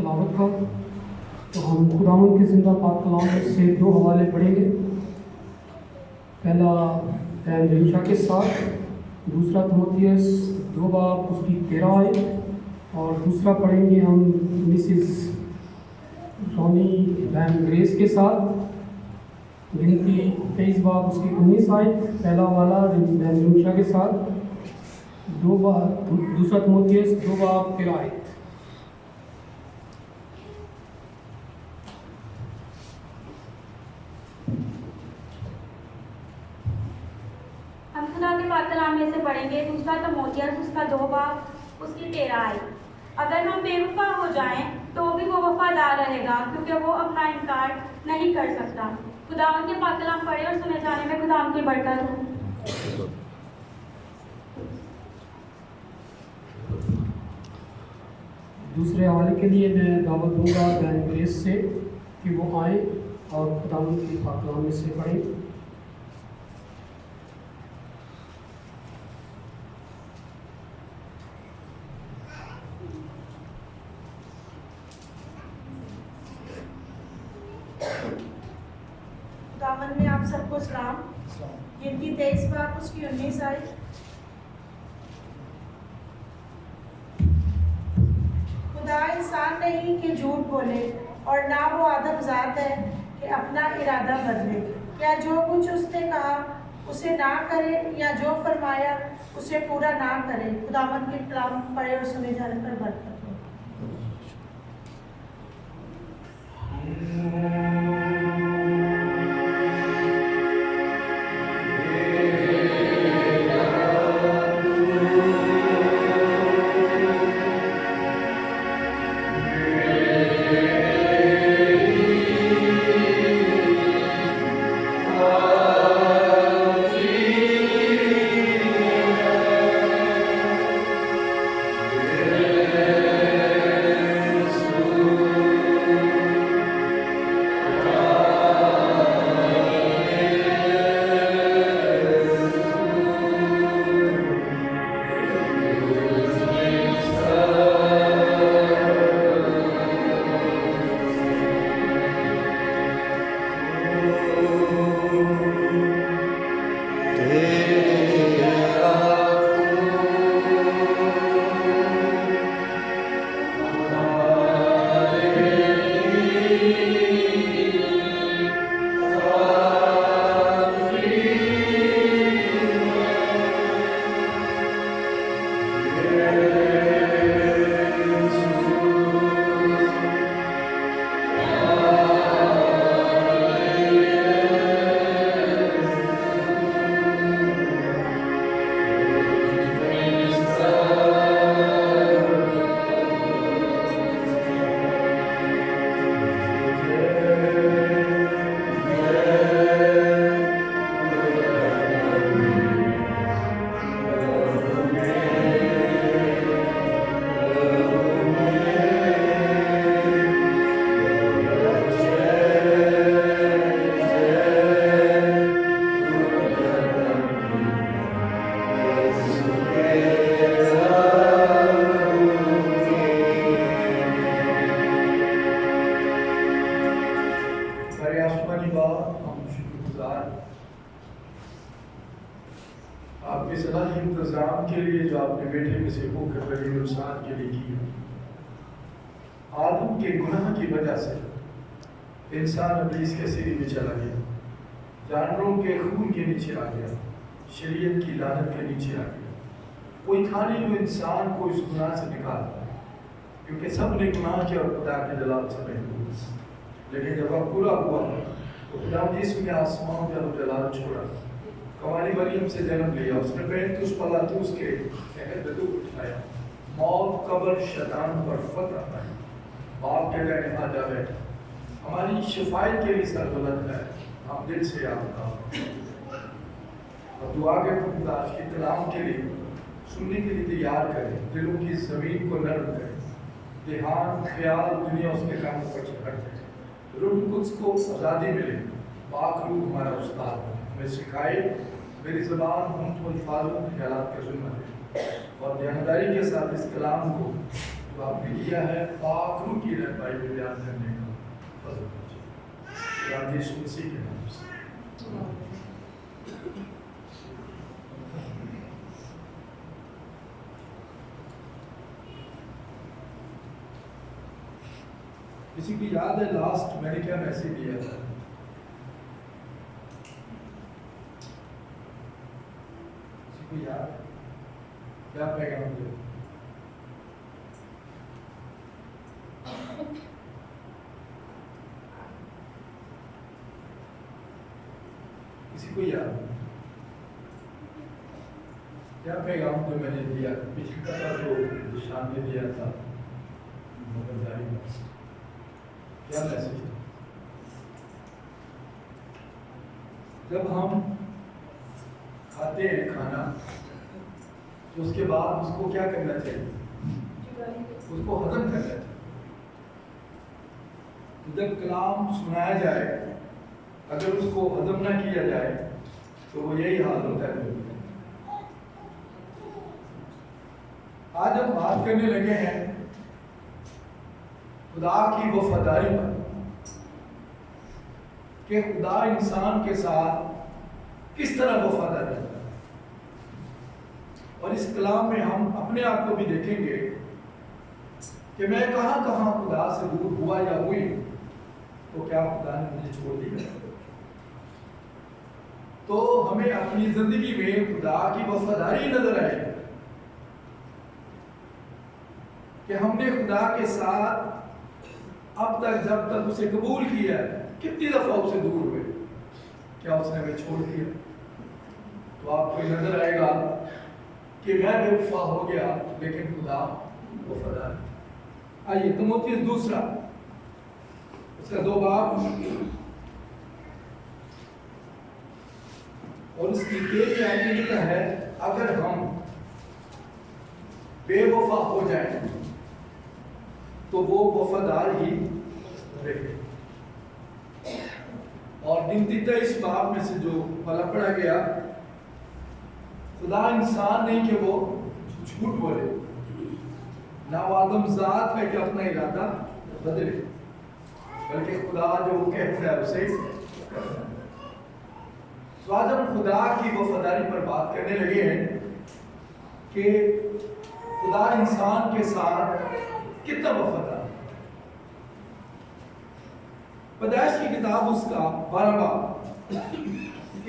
तिलावत का। तो हम खुदावंद के ज़िंदा पाक कलाम से दो हवाले पढ़ेंगे। पहला यशायाह के साथ, दूसरा तीमुथियुस 2 बाब उसकी 13 आयत, और दूसरा पढ़ेंगे हम मिसिस रोनी वैन ग्रेस के साथ, गिनती 23 बाब उसकी 19 आयत। पहला वाला यशायाह के साथ दूसरा तीमुथियुस 2 बाब 13 आयत। हम खुदा के पाक कलाम में से पढ़ेंगे दूसरा तीमुथियुस उसका 2 बाब उसकी 13 आयत। अगर हम बेवफा हो जाएं तो भी वो वफादार रहेगा, क्योंकि वो अपना इनकार नहीं कर सकता। खुदावंद के पाक कलाम पढ़े और सुने जाने में खुदावंद की बरकत हो। दूसरे हवाले के लिए मैं दावत दूंगा वैन ग्रेस से कि वो आए और खुदावंद के पाक कलाम में से पढ़ें। खुदावंद में आप सबको सलाम। गिनती 23 बाब उसकी 19 आयत। खुदा इंसान नहीं कि झूठ बोले, और ना वो आदमजात है कि अपना इरादा बदले। या जो कुछ उसने कहा उसे ना करे, या जो फरमाया उसे पूरा ना करे। खुदावंद के कलाम पढ़े और सुने जाने पर बरकत हो। आपके सलाही इंतजाम के लिए जो आपने बेटे में से होकर बड़े इंसान के लिए किया। आदम के गुनाह की वजह से इंसान इब्लीस के सीढ़ी में चला गया, जानवरों के खून के नीचे आ गया, शरीयत की लानत के नीचे आ गया। कोई था नहीं जो इंसान को इस गुनाह से निकालता, क्योंकि सब ने गुनाह किया और खुदा के जलाल से महफूज। लेकिन जब वह पूरा हुआ तो खुदा यीशु ने आसमान का जलाल छोड़ा, कवानी मरियम से जन्म लिया, उसने पैंतुस पलातूस के तहत दुख उठाया, मौत कब्र शैतान पर फतह पाई, बाप के कहने आ जा बैठा। हमारी शिफायत के लिए सरबलंद है, आप दिल से याद करो और दुआ के खुदा के कलाम के लिए सुनने के लिए तैयार करें, दिलों की जमीन को नर्म करें, ध्यान ख्याल दुनिया उसके कामों पर चढ़ जाए, रूह कुछ को आज़ादी मिले। पाक रूह हमारा उस्ताद हमें सिखाए, मेरी ज़बान हम तो अल्फाजों ख्यालात के जुम्मन है, और ध्यानदारी के साथ इस कलाम को जो आपने किया है पाक रूह की रहनुमाई में बयान करने का फजल कीजिए। खुदा यीशु मसीह के नाम से। किसी की याद है लास्ट मैंने क्या मैसेज दिया था? किसी को याद है? क्या पैगाम दिया? किसी को याद? क्या पैगाम जो मैंने दिया पिछली दफा जो निशान में दिया था मगरदारी में, क्या मैसेज था? जब हम खाते हैं खाना तो उसके बाद उसको क्या करना चाहिए? उसको हजम करना चाहिए। जब कलाम सुनाया जाए अगर उसको हजम ना किया जाए तो वो यही हाल होता है। आज हम बात करने लगे हैं खुदा की वफादारी पर कि खुदा इंसान के साथ किस तरह वफादार रहता है। और इस कलाम में हम अपने आप को भी देखेंगे कि मैं कहां कहां खुदा से दूर हुआ या हुई, तो क्या खुदा ने मुझे छोड़ दिया? तो हमें अपनी जिंदगी में खुदा की वफादारी नजर आए कि हमने खुदा के साथ अब तक जब तक उसे कबूल किया कितनी दफा उससे दूर हुए, क्या उसने हमें छोड़ दिया? तो आपको नजर आएगा कि मैं बेवफा हो गया लेकिन खुदा वफादार। आइए तीमुथियुस दूसरा उसका 2 बाब और उसकी 13वीं आयत में लिखा है अगर हम बेवफा हो जाएं तो वो वफादार ही रहे। और गिनती 23 बाब में से जो वाला पढ़ा गया, खुदा इंसान नहीं कि वो झूठ बोले, ना वो आदमजात है कि अपना इरादा बदले, बल्कि खुदा जो कहता है उसे करना। तो आज हम खुदा की वफादारी पर बात करने लगे हैं कि खुदा इंसान के साथ कितना वफादार। पैदाइश की किताब उसका 12 बाब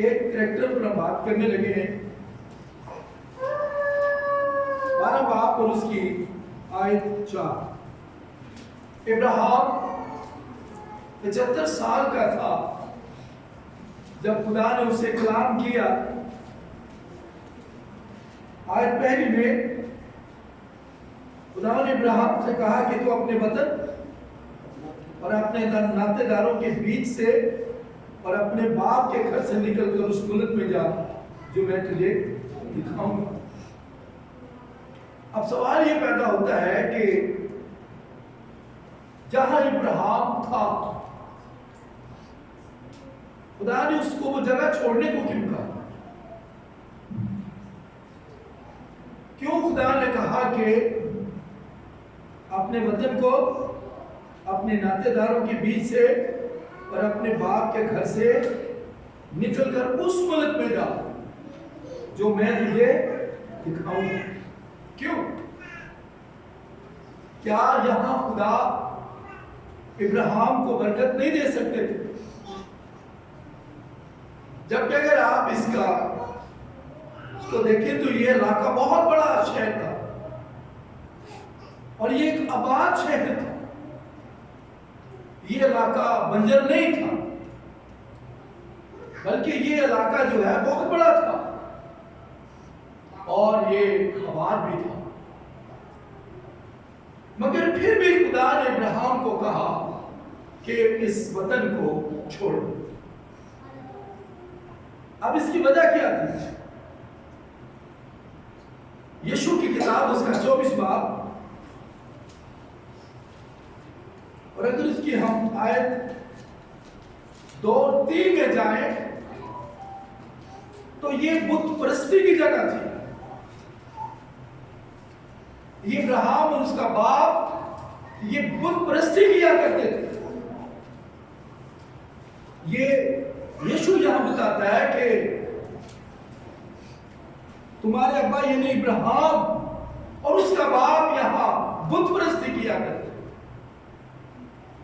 एक करैक्टर पर हम बात करने लगे हैं। 12 बाब और उसकी आयत 4। इब्राहिम 75 साल का था जब खुदा ने उसे कलाम किया। आयत पहली में खुदा ने इब्राहिम से कहा कि तू अपने वतन और अपने नातेदारों के बीच से और अपने बाप के घर से निकलकर उस मुल्क में जा जो मैं तुझे दिखाऊंगा। अब सवाल ये पैदा होता है कि जहां इब्राहिम था खुदा ने उसको वो जगह छोड़ने को क्यों कहा? क्यों खुदा ने कहा कि अपने वतन को अपने नातेदारों के बीच से और अपने बाप के घर से निकलकर उस मुल्क में जा जो मैं तुझे दिखाऊंगा? क्यों? क्या यहां खुदा इब्राहिम को बरकत नहीं दे सकते थे? जबकि अगर आप इसको देखें तो ये इलाका बहुत बड़ा शहर था और ये एक आबाद शहर था। ये इलाका बंजर नहीं था बल्कि ये इलाका जो है बहुत बड़ा था और ये आबाद भी था। मगर फिर भी खुदा ने इब्राहिम को कहा कि इस वतन को छोड़ो। अब इसकी वजह क्या थी? यीशु की किताब उसका 24 बाब और अगर इसकी हम आयत 2 और 3 में जाएं तो ये बुत परस्ती की जगह थी। इब्राहिम और उसका बाप ये बुत परस्ती किया करते थे। ये यीशु यहां बताता है कि तुम्हारे अब्बा यानी इब्राहिम और उसका बाप यहां बुत परस्ती किया करते।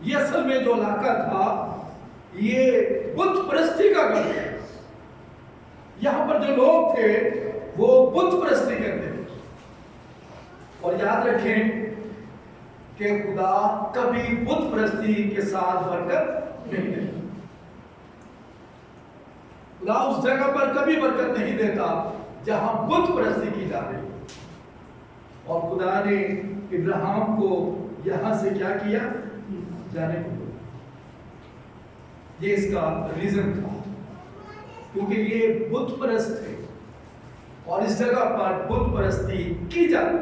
ये असल में जो इलाका था ये बुत परस्ती का घर था। यहां पर जो लोग थे वो बुत परस्ती करते थे। और याद रखें कि खुदा कभी बुत परस्ती के साथ बरकत नहीं देता। खुदा उस जगह पर कभी बरकत नहीं देता जहां बुत परस्ती की जा रही। और खुदा ने इब्राहिम को यहां से क्या किया, जाने को दिया। ये इसका रीजन था, क्योंकि ये बुत परस्त थे और इस जगह पर बुत परस्ती की जाती है।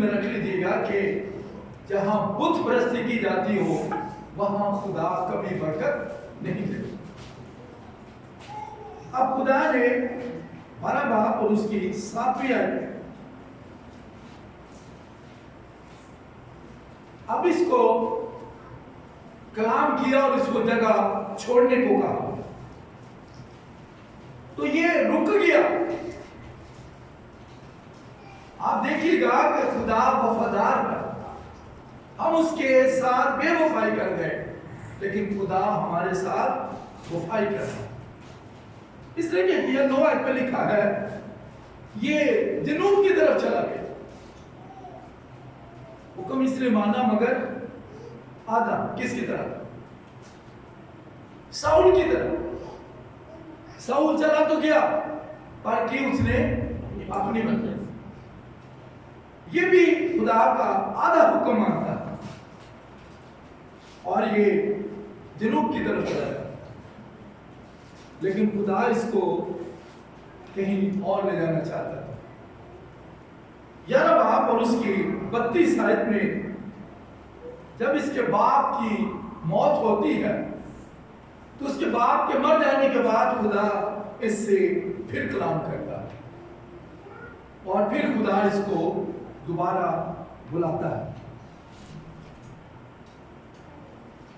में रख लीजिएगा कि जहां बुत परस्ती की जाती हो वहां खुदा कभी बरकत नहीं देता। अब खुदा ने 12 बाप और उसकी 7वीं आयत अब इसको कलाम किया और इसको जगह छोड़ने को कहा। तो ये रुक गया। आप देखिएगा कि खुदा वफादार है। हम उसके साथ बेवफाई कर गए, लेकिन खुदा हमारे साथ वफाई कर रहा है। इस तरह के 9 आयत में लिखा है, ये जनूब की तरफ चला गया। हुक्म इसने माना मगर आधा। किसकी तरफ? साउल की तरफ। साउल चला तो गया, पर की उसने अपनी बंदी। ये भी खुदा का आधा हुक्म मानता है और ये जनूब की तरफ चला गया। लेकिन खुदा इसको कहीं और ले जाना चाहता है। 11 बाप और उसकी 32 आयत में जब इसके बाप की मौत होती है तो उसके बाप के मर जाने के बाद खुदा इससे फिर कलाम करता है और फिर खुदा इसको दोबारा बुलाता है।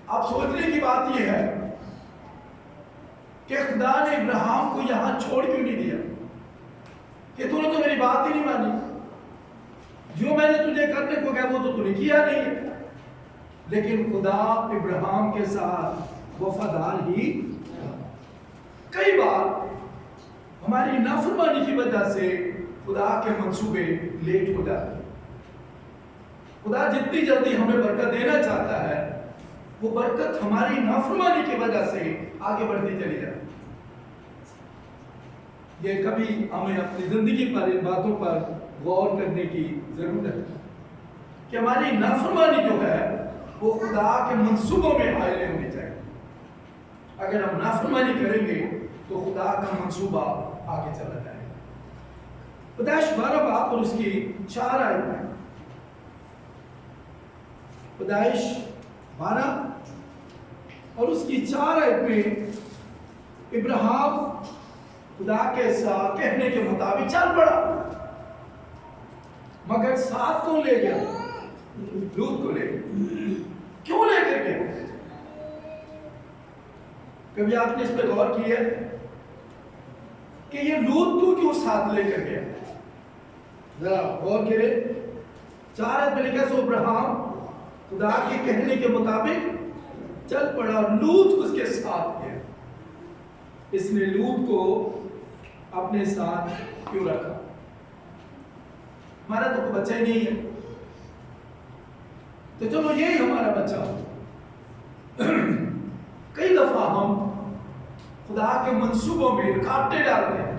अब सोचने की बात यह है कि खुदा ने इब्राहिम को यहां छोड़ क्यों नहीं दिया कि तूने तो मेरी बात ही नहीं मानी, जो मैंने तुझे करने को कहा वो तो तूने किया नहीं। लेकिन खुदा इब्राहिम के साथ वफादार ही। कई बार हमारी नाफरमानी की वजह से खुदा के मंसूबे लेट हो जाते हैं। खुदा जितनी जल्दी हमें बरकत देना चाहता है वो बरकत हमारी नाफरमानी की वजह से आगे बढ़ती चली जाती है। ये कभी हमें अपनी जिंदगी पर इन बातों पर गौर करने की जरूरत है कि हमारी नाफरमानी जो है वो खुदा के मंसूबों में हाइल होनी चाहिए। अगर हम नाफरमानी करेंगे तो खुदा का मंसूबा आगे चला जाएगा। पैदाइश 12 बाप और उसकी 4 आयत में, पैदाइश 12 और उसकी 4 आयत में इब्राहिम खुदा के साथ कहने के मुताबिक चल पड़ा, मगर साथ को ले गया, लूत को ले गया। क्यों लेकर गया? कभी आपने इस पर गौर किया कि ये लूत को क्यों साथ लेकर गया? जरा गौर करें। 4 में लिखा, सो इब्राहिम खुदा के कहने के मुताबिक चल पड़ा, लूत उसके साथ गया। इसने लूत को अपने साथ क्यों रखा? हमारा तो कोई बच्चा ही नहीं है, तो चलो यही हमारा बच्चा हो। कई दफा हम खुदा के मंसूबों में रुकावटें डालते हैं,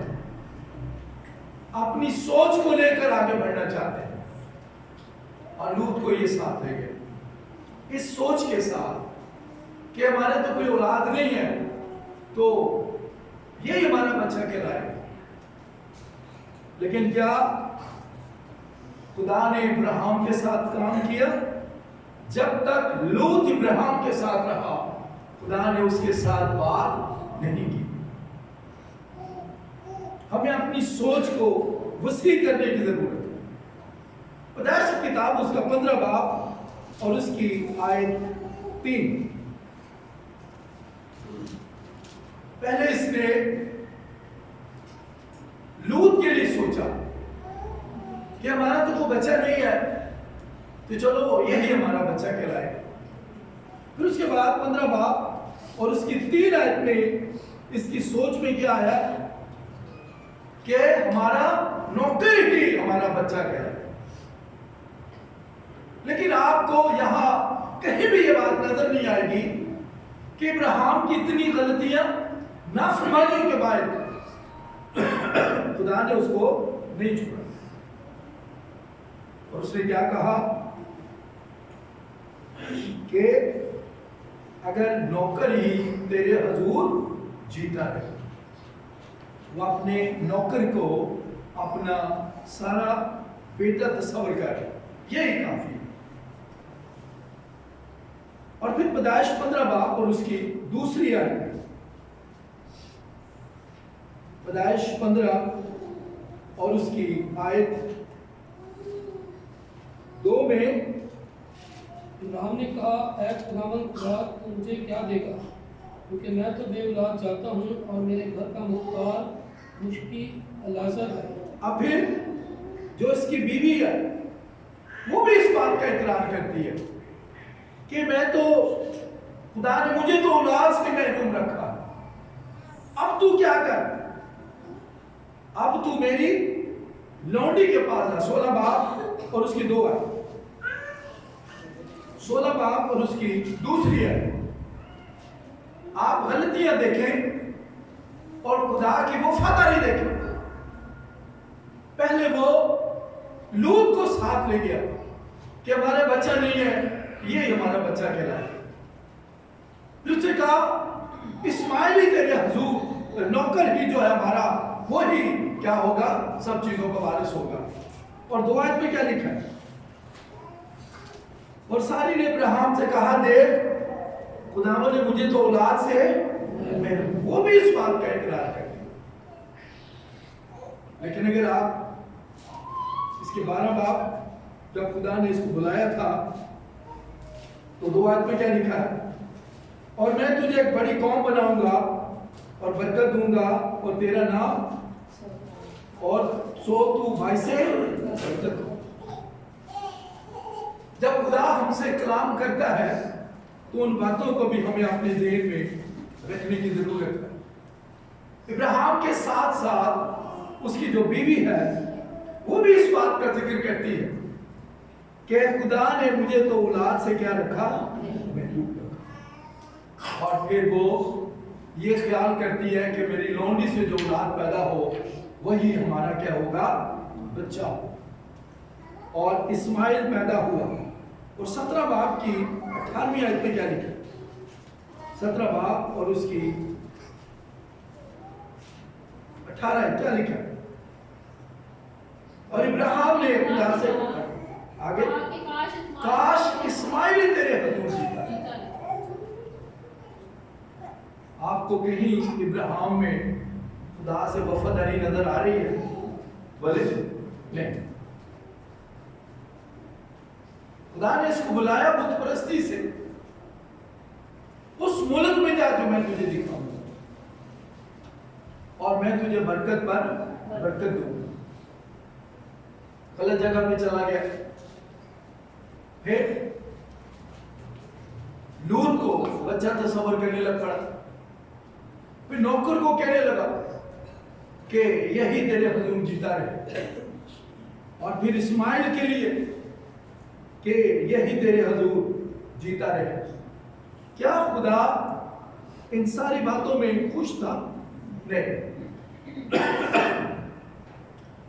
अपनी सोच को लेकर आगे बढ़ना चाहते हैं, और लूत को ये साथ ले गए इस सोच के साथ कि हमारे तो कोई औलाद नहीं है, तो यही हमारा बच्चा कहलाएगा। लेकिन क्या खुदा ने इब्राहिम के साथ काम किया? जब तक लूत इब्राहिम के साथ रहा, खुदा ने उसके साथ बात नहीं की। हमें अपनी सोच को वसी करने की जरूरत है। पैदाइश की किताब उसका 15 बाब और उसकी आयत 3। पहले इसने लूत के लिए सोचा कि हमारा तो कोई बच्चा नहीं है, तो चलो यही हमारा बच्चा कहलाएगा। फिर उसके बाद 15 बाब और उसकी 3 आयत में इसकी सोच में क्या आया कि हमारा नौकर ही हमारा बच्चा कहलाएगा। लेकिन आपको यहां कहीं भी यह बात नजर नहीं आएगी कि इब्राहिम की इतनी गलतियां नाफरमानियों के बाद खुदा ने उसको नहीं छोड़ा। और उसने क्या कहा कि अगर नौकर ही तेरे हजूर जीता है, वो अपने नौकर को अपना सारा बेटा तस्वर कर, यही काफी। और फिर पैदाइश 15 बाब और उसकी दूसरी आयत, पैदाइश 15 और उसकी आयत 2 में इब्राहिम ने कहा, ऐ खुदावंद खुदा, तू मुझे क्या देगा, क्योंकि मैं तो बेऔलाद जाता हूँ और मेरे घर का मुख्तार मुश्की अलाज़र है। अब फिर जो इसकी बीवी है वो भी इस बात का इकरार करती है कि मैं तो, खुदा ने मुझे तो औलाद से महरूम रखा, अब तू क्या कर, अब तू मेरी लौंडी के पास जा। 16 बाब और उसकी 2 आयत, 16 बाब और उसकी दूसरी है। आप गलतियां देखें और खुदा की वफादारी देखें। पहले वो लूत को साथ ले गया कि हमारा बच्चा नहीं है, ये हमारा बच्चा कहलाए। फिर उसने कहा इस्माइल ही तेरे हजूर, नौकर ही जो है हमारा, वो ही क्या होगा, सब चीजों का वारिस होगा। और 2 आयत में क्या लिखा है, और सारी ने इब्राहिम से कहा, देख खुदावंद ने मुझे तो औलाद से, वो भी इस बात का इकरार कर। लेकिन अगर आप इसके 12 बाब, जब खुदा ने इसको बुलाया था तो 2 आयत में क्या लिखा है, और मैं तुझे एक बड़ी कौम बनाऊंगा और बरकत दूंगा और तेरा नाम, और सो तू भाई से बरकत हो। जब खुदा हमसे कलाम करता है तो उन बातों को भी हमें अपने ज़हन में रखने की जरूरत है। इब्राहिम के साथ साथ उसकी जो बीवी है वो भी इस बात का जिक्र करती है कि खुदा ने मुझे तो औलाद से क्या रखा, महरूम रखा। और फिर वो ये ख्याल करती है कि मेरी लौंडी से जो औलाद पैदा हो वही हमारा क्या होगा, बच्चा हो। और इस्माइल पैदा हुआ। और 17 बाब की 18वीं आयत में क्या लिखा, 17 बाब और उसकी 18 क्या लिखा, और इब्राहिम ने खुदा से आगे, काश इस्माइल ही तेरे हजूर जीता। आपको कहीं इब्राहिम में खुदा से वफादारी नजर आ रही है? बोले नहीं। खुदा ने इसको बुलाया बुत परस्ती से, उस मुल्क में जा जो मैं तुझे दिखाऊंगा और मैं तुझे बरकत पर बरकत दूंगा। गलत जगह पे चला गया। फिर लूत को बच्चा तस्वर करने लग पड़ा। फिर नौकर को कहने लगा कि यही तेरे हजूर जीता रहे। और फिर इस्माइल के लिए कि यही तेरे हजूर जीता रहे। क्या खुदा इन सारी बातों में खुश था? नहीं।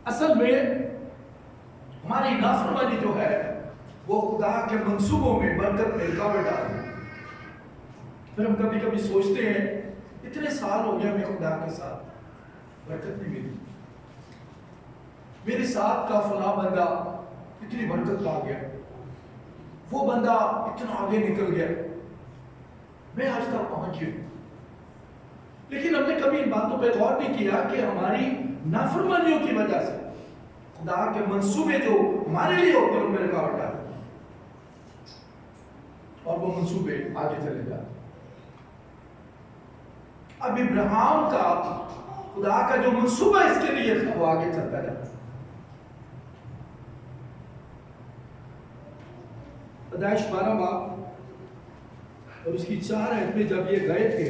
असल में हमारी नाफरमानी जो है वो खुदा के मंसूबों में बरकत में रुकावट डालती है। फिर हम कभी कभी सोचते हैं इतने साल हो गए हमें खुदा के साथ, बरकत नहीं मिली। मेरे साथ का फला बंदा इतनी बरकत पा गया, वो बंदा इतना आगे निकल गया, मैं आज तक पहुंच गया। लेकिन हमने कभी इन बातों पर गौर नहीं किया कि हमारी नाफरमानियों की वजह से खुदा के मंसूबे जो हमारे लिए होते हैं उनमें रुकावट डालते हैं और वो मंसूबे आगे चले जाते हैं। अब इब्राहिम का खुदा का जो मंसूबा इसके लिए था वो आगे चलता जाता है। पैदाइश 12 बाब और उसकी 4 आयत में जब ये गए थे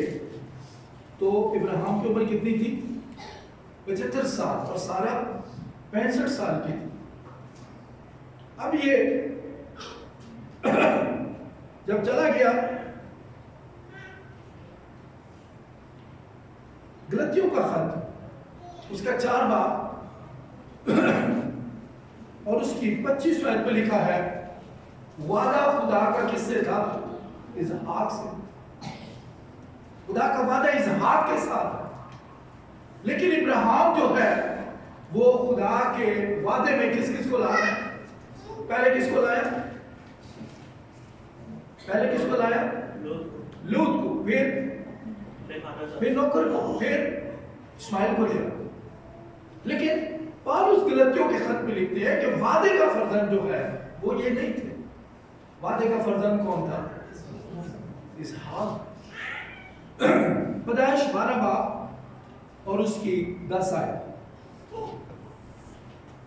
तो इब्राहिम की उम्र कितनी थी? 75 साल और सारा 65 साल की थी। अब ये जब चला गया गलतियों का खत उसका 4 बाब और उसकी 25 आयत में लिखा है, वादा खुदा का किससे था? इसहाक से। खुदा का वादा इसहाक के साथ है, लेकिन इब्राहिम जो है वो खुदा के वादे में किस किस को लाया? पहले किसको लाया? लूत को, फिर नौकर को, फिर इस्माइल को लिया। लेकिन पौलुस गलतियों के खत में लिखते हैं कि वादे का फर्जंद जो है वो ये नहीं थे। वादे का फर्जंद कौन था? इसहाक। पैदाइश 12 बाब और उसकी 10 आयत।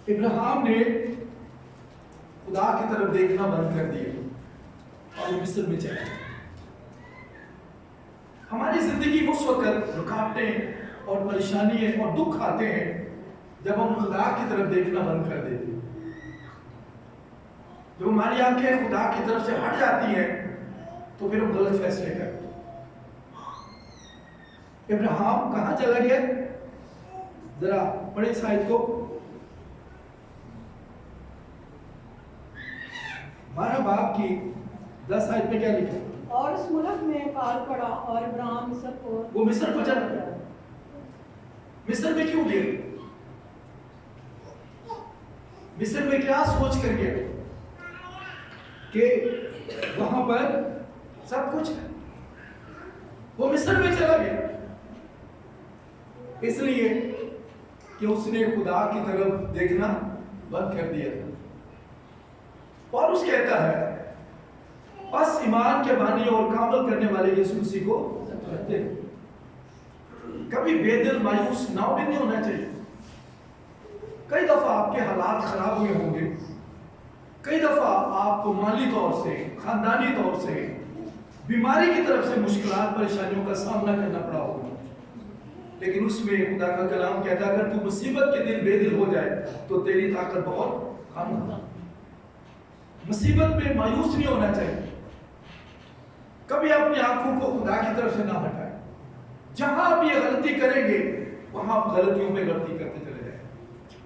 इब्राहिम ने खुदा की तरफ देखना बंद कर दिया और मिस्र में चले गए। हमारी जिंदगी में उस वक्त रुकावटें और परेशानियां और दुख आते हैं जब हम खुदा की तरफ देखना बंद कर देते हैं। जब हमारी आंखें खुदा की तरफ से हट जाती हैं तो फिर हम गलत फैसले करते हैं। इब्राहिम कहां चला गया? जरा पढ़े साइड को। 12 बाब की 10 आयत में क्या लिखा? और उस मुल्क में काल पड़ा और इब्राहिम मिस्र को वो मिस्र को चला गया। मिस्र में क्यों गया? मिस्र में क्या सोच कर गया कि वहां पर सब कुछ है? वो मिस्र में चला गया इसलिए कि उसने खुदा की तरफ देखना बंद कर दिया था। पौलुस कहता है, बस ईमान के बानी और कामल करने वाले यीशु मसीह को रखते हैं। कभी बेदिल मायूस ना भी नहीं होना चाहिए। कई दफा आपके हालात खराब हुए होंगे, कई दफा आपको माली तौर से, खानदानी तौर से, बीमारी की तरफ से मुश्किलात परेशानियों का सामना करना पड़ा होगा, लेकिन उसमें खुदा का कलाम कहता है अगर तू मुसीबत के दिन बेदिल हो जाए तो तेरी ताकत बहुत कम होगी। मुसीबत में मायूस नहीं होना चाहिए। कभी अपनी आंखों को खुदा की तरफ से ना हटाए। जहां आप ये गलती करेंगे वहां आप गलतियों पे गलती करते चले जाएंगे।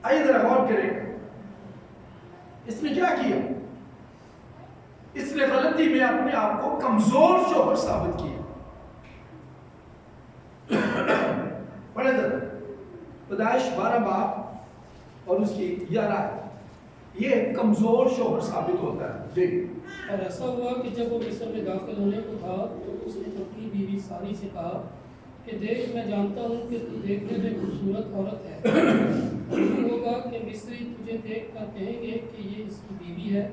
आइए जरा गौर करें, इसने क्या किया? इसने गलती में अपने आप को कमजोर शोहर साबित किया। पढ़े जरा पैदाइश 12 बाब और उसकी 11। ये कमजोर शोहर साबित होता है जी। और ऐसा हुआ कि जब वो मिस्र में दाखिल होने को था तो उसने अपनी बीवी सारी से कहा कि देख, मैं जानता हूँ कि तू देखने में खूबसूरत औरत है। होगा कि मिस्री तुझे देख कर कहेंगे कि ये इसकी बीवी है,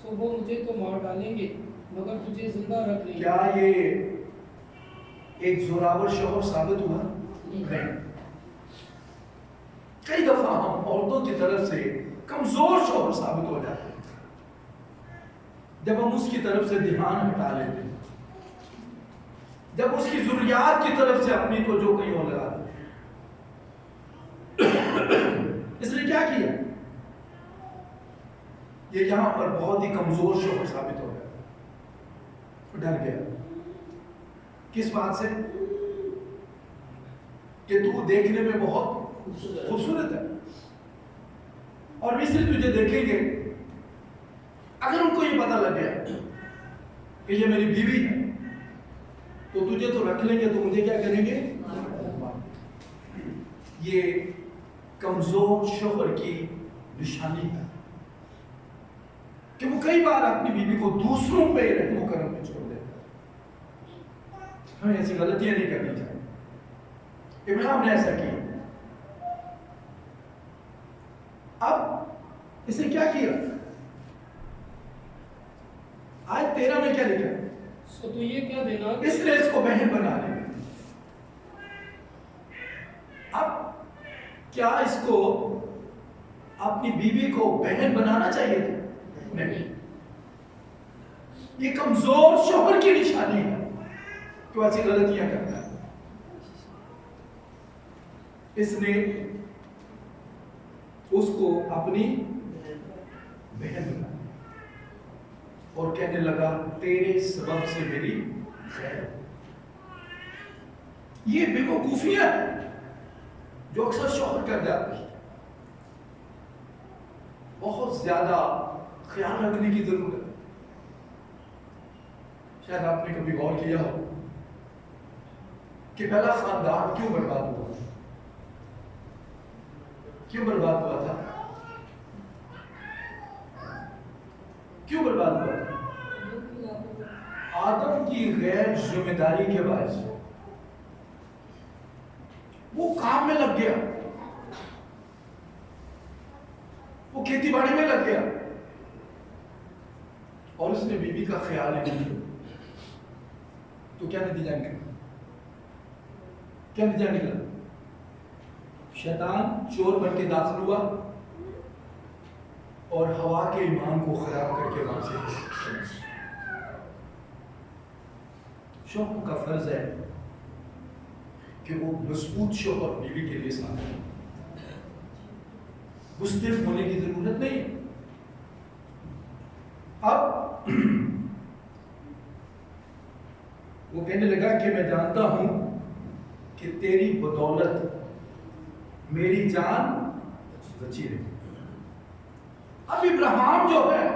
सो वो मुझे तो मार डालेंगे मगर तुझे जिंदा रख लेंगे। क्या ये एक जोरावर शोहर साबित हुआ? नहीं। कई दफा हम औरतों की तरफ से कमजोर शोहर साबित हो जाते हैं जब हम उसकी तरफ से ध्यान हटा लेते हैं, जब उसकी जरूरियात की तरफ से अपनी को जो कहीं और लगा देते। इसलिए क्या किया? ये यहां पर बहुत ही कमजोर शोहर साबित हो गया। डर गया। किस बात से? कि तू देखने में बहुत खूबसूरत है और मिस्र तुझे देखेंगे। अगर उनको ये पता लग गया कि ये मेरी बीवी है तो तुझे तो रख लेंगे, तो मुझे क्या करेंगे? ये कमजोर शोहर की निशानी है कि वो कई बार अपनी बीवी को दूसरों पे रहमो करम में छोड़ देता है। हमें ऐसी गलतियां नहीं करनी चाहिए। इब्राहिम ने ऐसा किया। अब इसने क्या किया? आज 13 में क्या लिखा है? तो ये क्या देना, इसने इसको बहन बना लिया। अब क्या इसको अपनी बीवी को बहन बनाना चाहिए था? नहीं। ये कमजोर शौहर की निशानी है कि ऐसी गलतियां करता है। इसने उसको अपनी बहन बना और कहने लगा तेरे सबब से मेरी खैर। ये बेवकूफियां है जो अक्सर शौहर कर जाते हैं। बहुत ज्यादा ख्याल रखने की जरूरत है। शायद आपने कभी गौर किया हो कि पहला खानदान क्यों बर्बाद हुआ? क्यों बर्बाद हुआ था? क्यों बर्बाद हुआ था? आदम की गैर जिम्मेदारी के बाद वो काम में लग गया, वो खेती बाड़ी में लग गया और उसने बीवी का ख्याल नहीं किया। तो क्या नतीजा निकला? क्या नतीजा निकला? शैतान चोर बन के दाखिल हुआ और हवा के ईमान को खराब करके वहां से। शौहर का फर्ज है कि वो मजबूत शौहर बीवी के लिए साथ है। बुज़दिल होने की जरूरत नहीं। अब वो कहने लगा कि मैं जानता हूं कि तेरी बदौलत मेरी जान बची रही। अब इब्राहिम जो है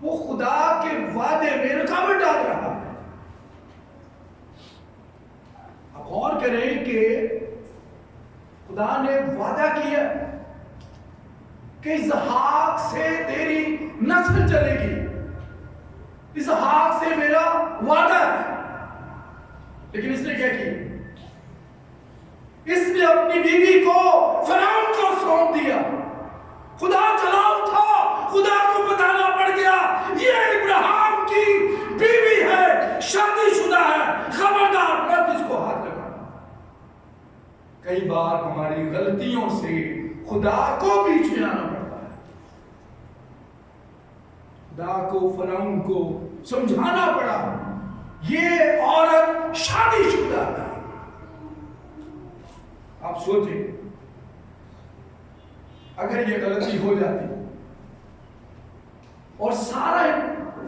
वो खुदा के वादे में रुकावट डाल रहा है। अब गौर करें कि खुदा ने वादा किया कि इसहाक से तेरी नस्ल चलेगी। इसहाक से मेरा वादा है। लेकिन इसने क्या किया? इसने अपनी बीवी को फिरौन को सौंप दिया। खुदा चला उठा, खुदा को बताना पड़ गया ये इब्राहिम की बीवी है, शादीशुदा है, खबरदार मत इसको हाथ लगाना। कई बार हमारी गलतियों से खुदा को बीच में आना पड़ता है। खुदा को फिरौन को समझाना पड़ा ये औरत शादीशुदा है। आप सोचिए अगर ये गलती हो जाती और सारा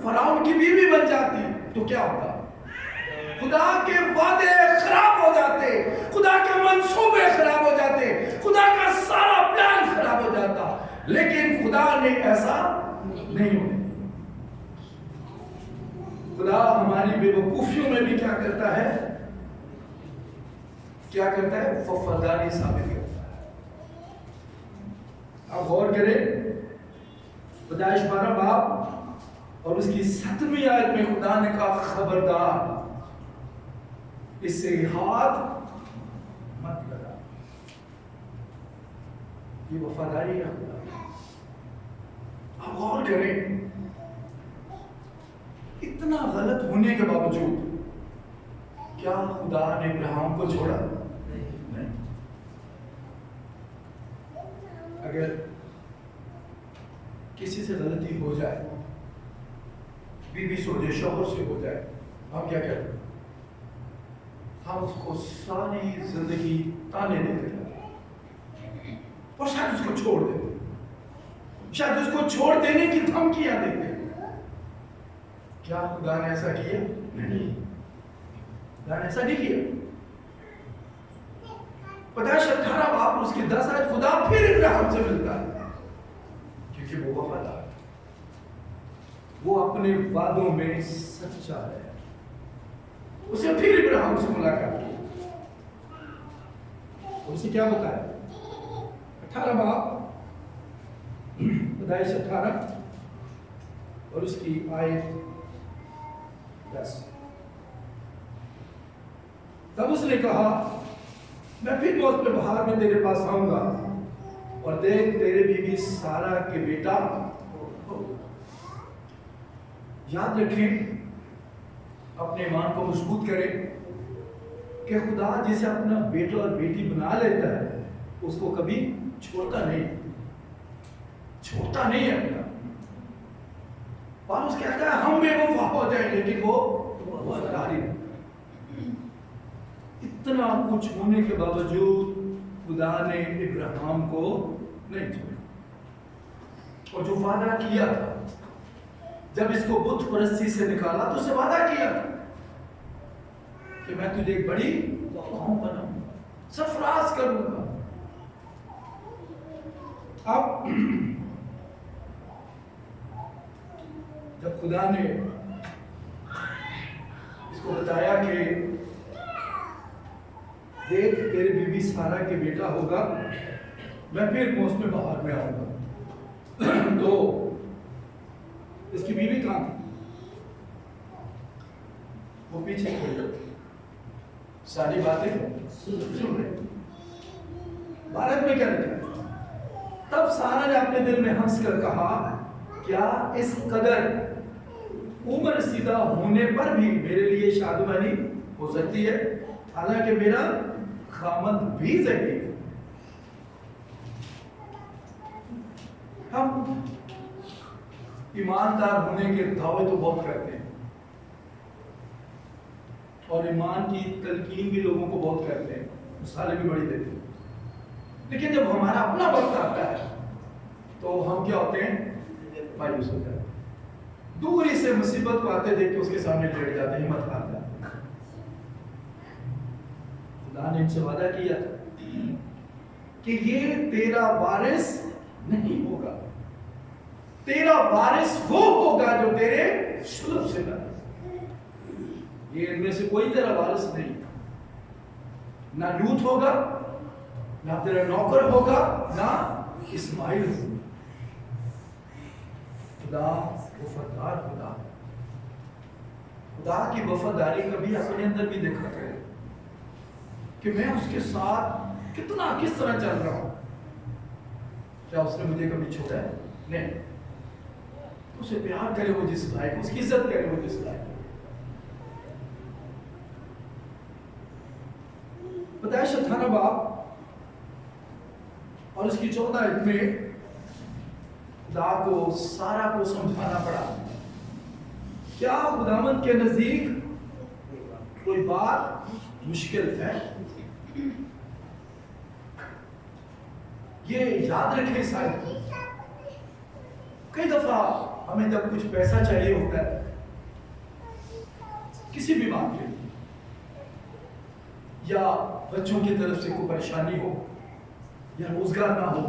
फिरौन की बीवी बन जाती तो क्या होता? खुदा के वादे खराब हो जाते, खुदा के मंसूबे खराब हो जाते, खुदा का सारा प्लान खराब हो जाता। लेकिन खुदा ने ऐसा नहीं होने। खुदा हमारी बेवकूफियों में भी क्या करता है? क्या करता है? वफादारी साबित करता है। आप गौर करें पैदाइश 12 बाब और उसकी 7वीं आयत में खुदा ने कहा खबरदार इससे हाथ मत लगा। ये वफादारी है खुदा। आप गौर करें इतना गलत होने के बावजूद क्या खुदा ने इब्राहिम को छोड़ा? नहीं। अगर किसी से गलती हो जाए, बीवी से हो जाए, शौहर से हो जाए, हम क्या करते हैं? हम उसको सारी जिंदगी ताने देते हैं और शायद उसको छोड़ देते, शायद उसको छोड़ देने की धमकियां देते। क्या खुदा ने ऐसा किया? नहीं, खुदा ने ऐसा नहीं किया। पैदाइश 18 बाब उसके 10 आयत खुदा फिर इब्राहिम से मिलता है क्योंकि वो वफादार है, वो अपने वादों में सच्चा है। उसे फिर इब्राहिम से मुलाकात की। उसे क्या बताया? 18 बाब पैदाइश 18 और उसकी आयत 10। तब उसने कहा मैं फिर मौत पे बहार में तेरे पास आऊंगा और देख तेरे बीवी सारा के बेटा। याद रखें, अपने ईमान को मजबूत करें कि खुदा जिसे अपना बेटा और बेटी बना लेता है उसको कभी छोड़ता नहीं है अपना। पौलुस कहता है हम बेवफा हो जाए लेकिन वो वफादार ही नहीं। इतना कुछ होने के बावजूद खुदा ने इब्राहिम को नहीं छोड़ा। और जो वादा किया था, जब इसको बुत परस्ती से निकाला तो उसे वादा किया था कि मैं तुझे एक बड़ी कौम बनाऊंगा, सरफराज करूंगा। अब जब खुदा ने इसको बताया कि देख तेरे बीबी सारा के बेटा होगा, मैं फिर मौसम बहार में आऊंगा। तो इसकी बीवी कहां थी? वो पीछे खड़ी सारी बातें सुन रहे। भारत में क्या लिखा? तब सारा ने अपने दिल में हंस कर कहा, क्या इस कदर उम्र सीधा होने पर भी मेरे लिए शादीवानी हो सकती है, हालांकि मेरा खामद भी ज़हीर। हम ईमानदार होने के दावे तो बहुत करते हैं और ईमान की तलकीन भी लोगों को बहुत करते हैं, मिसालें भी बड़ी देते हैं, लेकिन जब हमारा अपना वक्त आता है तो हम क्या होते हैं? मायूस हो जाते हैं। दूरी से मुसीबत को आते देख के उसके सामने लेट जाते हैं, हिम्मत हार जाते हैं। खुदा ने इनसे वादा किया कि ये तेरा वारिस नहीं होगा, तेरा वारिस वो होगा जो तेरे शुल्ब से बना। ये इनमें से कोई तेरा वारिस नहीं, ना लूत होगा, ना तेरा नौकर होगा, ना इस्माइल होगा। खुदा वफादार खुदा, खुदा की वफादारी कभी अपने अंदर भी देखा करे कि मैं उसके साथ कितना किस तरह चल रहा हूं। क्या उसने मुझे कभी छोड़ा है? नहीं। उसे प्यार करे वो जिस लायक, उसकी इज्जत करे वो जिस लायक। पैदाइश 18 बाब और उसकी 14 आयत में खुदा को सारा को समझाना पड़ा। क्या खुदावंद के नजदीक कोई बात मुश्किल है? ये याद रखें शायद, कई दफा हमें जब कुछ पैसा चाहिए होता है किसी भी बात के लिए, या बच्चों की तरफ से कोई परेशानी हो या रोजगार ना हो,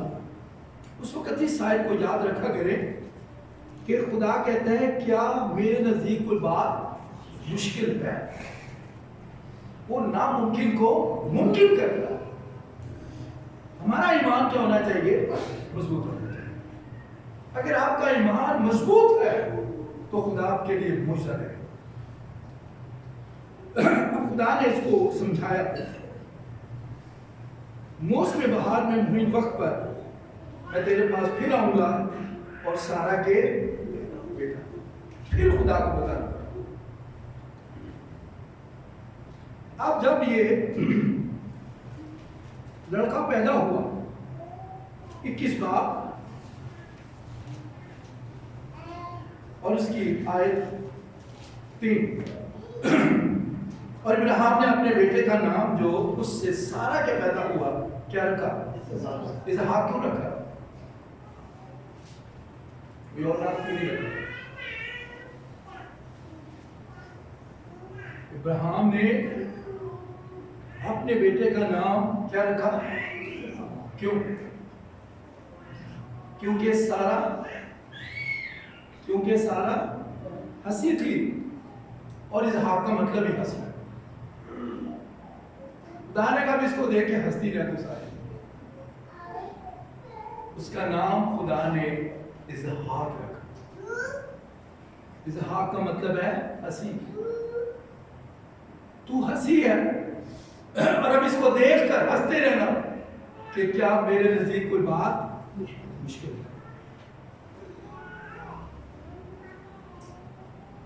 उस वक्त ही शायद को याद रखा करें कि खुदा कहता है क्या मेरे नजदीक कोई बात मुश्किल है? वो नामुमकिन को मुमकिन करता है। हमारा ईमान क्या होना चाहिए? मजबूत होना चाहिए। अगर आपका ईमान मजबूत है तो खुदा आपके लिए मुआवजा है। खुदा ने इसको समझाया, मौसम बहार में मुहिम वक्त पर मैं तेरे पास फिर आऊंगा और सारा के बेटा। फिर खुदा को बताना। अब जब ये लड़का पैदा हुआ, 21 बाब और उसकी आयत 3, और इब्राहिम ने अपने बेटे का नाम जो उससे सारा के पैदा हुआ क्या रखा? इसहाक। क्यों रखा? कोई और नाम क्यों नहीं रखा? इब्राहिम ने अपने बेटे का नाम क्या रखा? क्यों? क्योंकि सारा हंसी थी और इसहाक का मतलब ही हंसी। खुदा ने कहा इसको देख के हंसती रह तू सारी। उसका नाम खुदा ने इसहाक रखा। इसहाक का मतलब है हंसी। तू हंसी है और अब इसको देखकर हंसते रहना कि क्या मेरे नजदीक कोई बात मुश्किल है।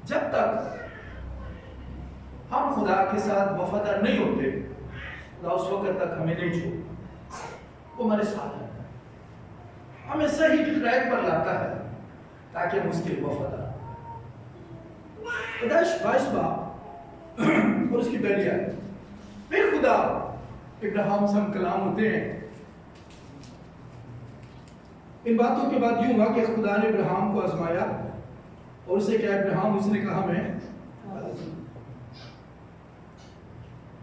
जब तक हम खुदा के साथ वफादार नहीं होते, खुदा उस वक्त तक हमें नहीं छोड़ता, वो हमारे साथ रहता है, हमें सही ट्रैक पर लाता है ताकि हम उसके वफादार। पैदाइश 22 बाब और उसकी पहली आयत। फिर खुदा इब्राहिम से कलाम होते हैं। इन बातों के बाद यूं हुआ कि खुदा ने इब्राहिम को आजमाया और उसे क्या, इब्राहिम उसने कहा मैं।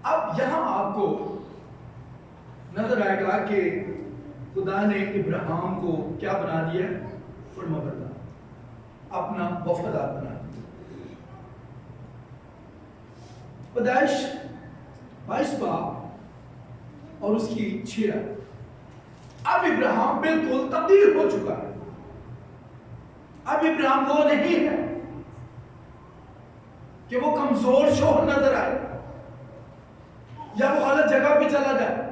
अब यहां आपको नजर आएगा कि खुदा ने इब्राहिम को क्या बना दिया, फरमाबरदार, अपना वफादार बना दिया। पैदाइश 22 बाब और उसकी 6 आयत। अब इब्राहिम बिल्कुल तब्दील हो चुका है। अब इब्राहिम वो नहीं है कि वो कमजोर शोहर नजर आए या वो गलत जगह पे चला जाए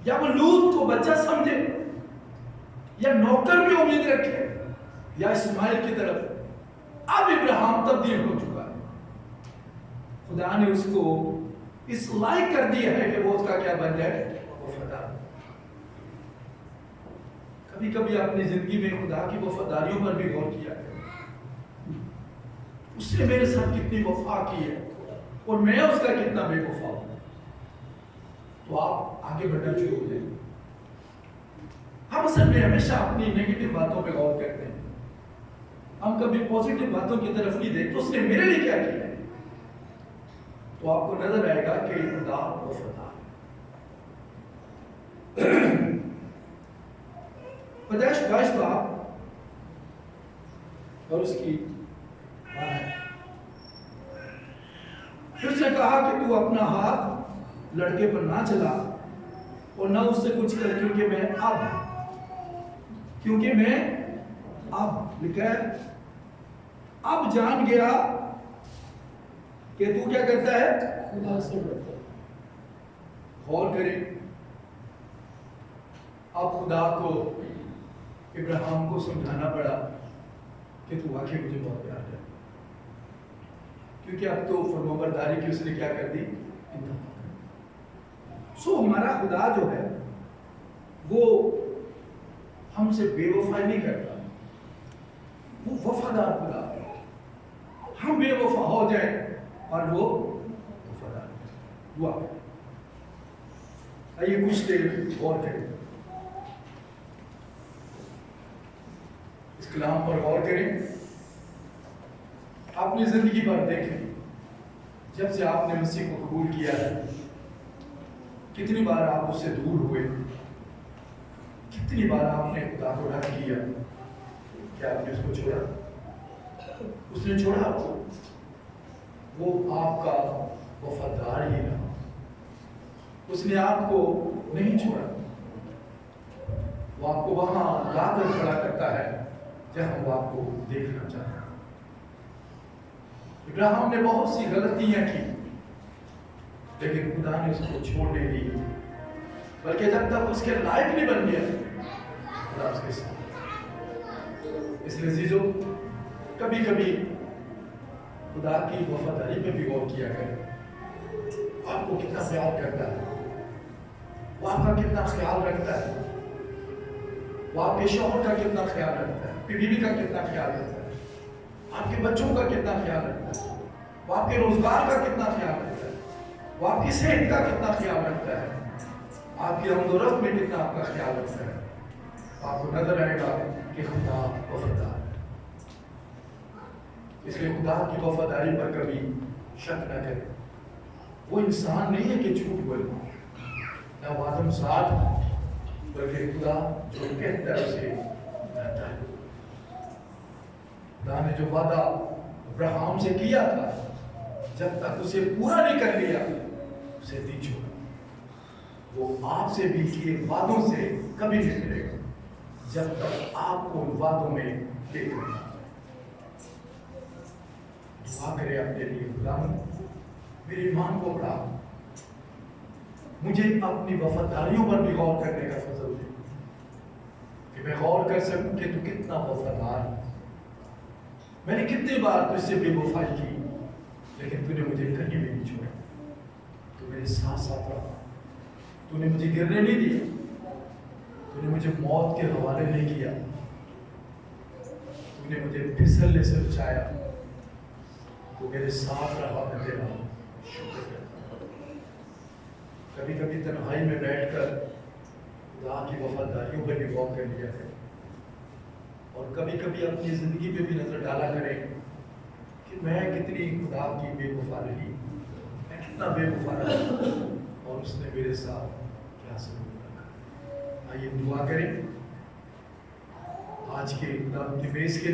या वो लूत को बच्चा समझे या नौकर भी उम्मीद रखे या इस्माइल की तरफ। अब इब्राहिम तब्दील हो चुका है। खुदा ने उसको इस लायक कर दिया है कि वो उसका क्या बन जाए, वफादार। कभी कभी अपनी जिंदगी में खुदा की वफादारियों पर भी गौर किया है। उसने मेरे साथ कितनी वफा की है और मैं उसका कितना बेवफा हूं। तो आप आगे बढ़ना शुरू हो जाएंगे। हम असल में हमेशा अपनी नेगेटिव बातों पे गौर करते हैं, हम कभी पॉजिटिव बातों की तरफ नहीं देखते। उसने मेरे लिए क्या किया है, तो आपको नजर आएगा कि खुदा वफादार है। पैदाइश 22 बाब और उसकी फिर उसने कहा कि तू अपना हाथ लड़के पर ना चला और ना उससे कुछ कर, क्योंकि मैं अब लिखा है, अब जान गया कि तू क्या करता है, खुदा से डरता है। गौर करें, अब खुदा को इब्राहिम को समझाना पड़ा कि तू वाकई मुझे बहुत प्यार करता है, क्योंकि अब तो फरमाबरदारी की उसने क्या कर दी, सो हमारा खुदा जो है वो हमसे बेवफाई नहीं करता, वो वफादार खुदा है। हम बेवफा हो जाए और वो वफादार दुआ। आइए कुछ देर गौर करें, इस कलाम पर गौर करें। अपनी जिंदगी पर देखें, जब से आपने मसीह को कबूल किया है, कितनी बार आप उससे दूर हुए, कितनी बार आपने खुदा को रद्द किया। क्या आपने उसको छोड़ा? उसने छोड़ा आपको? वो आपका वफादार ही रहा, उसने आपको नहीं छोड़ा। वो आपको वहां लाकर खड़ा करता है जहां वो आपको देखना चाहता है। इब्राहिम ने बहुत सी गलतियां की, लेकिन खुदा ने उसको छोड़ने दी, बल्कि जब तक उसके लायक नहीं बन गया खुदा उसके साथ। इसलिए जीजो, कभी कभी खुदा की वफादारी पे भी गौर किया करें। आपको कितना प्यार करता है, वो आपका कितना ख्याल रखता है, वो आपके शौहर का कितना ख्याल रखता है, बीवी का कितना ख्याल रखता है, आपके बच्चों का कितना ख्याल रखता है, वो आपके रोजगार का कितना ख्याल रखता है, वो आपकी सेहत का कितना ख्याल रखता है, आपकी आमदोरफ्त में कितना आपका ख्याल रखता है। आपको नजर आएगा कि खुदा वफादार। इसलिए खुदा की वफादारी पर कभी शक न करें। वो इंसान नहीं है कि झूठ बोले, ना वो आदम साथ, बल्कि खुदा जो कहता है उसे कहता है। खुदा ने जो वादा अब्राहम से किया था, जब तक उसे पूरा नहीं कर लिया उसे नहीं छोड़ा। वो आपसे भी किए वादों से कभी नहीं मिलेगा जब तक आपको उन वादों में लेकर दुआ करें अपने लिए। खुदा मेरी ईमान को बढ़ा, मुझे अपनी वफादारियों पर भी गौर करने का फजल दे कि मैं गौर कर सकूं कि तू कितना वफादार है। मैंने कितनी बार तुझसे बेवफाई की, लेकिन तूने मुझे कहीं भी नहीं छोड़ा। तू मेरे साथ साथ रहा, तूने मुझे गिरने नहीं दिया, तूने मुझे मौत के हवाले नहीं किया, तूने मुझे फिसलने से बचाया। तू मेरे साथ रहा, मैं तेरा शुक्र करता हूं। कभी कभी तन्हाई में बैठकर खुदा की वफादारियों पर भी गौर कर लिया है, और कभी कभी अपनी जिंदगी पे भी नजर डाला करें कि मैं कितनी खुदा की बेवफा रही, मैं कितना बेवफा रहा, और उसने मेरे साथ क्या सलूक रखा। आइए दुआ करें आज के खुदा की मेज के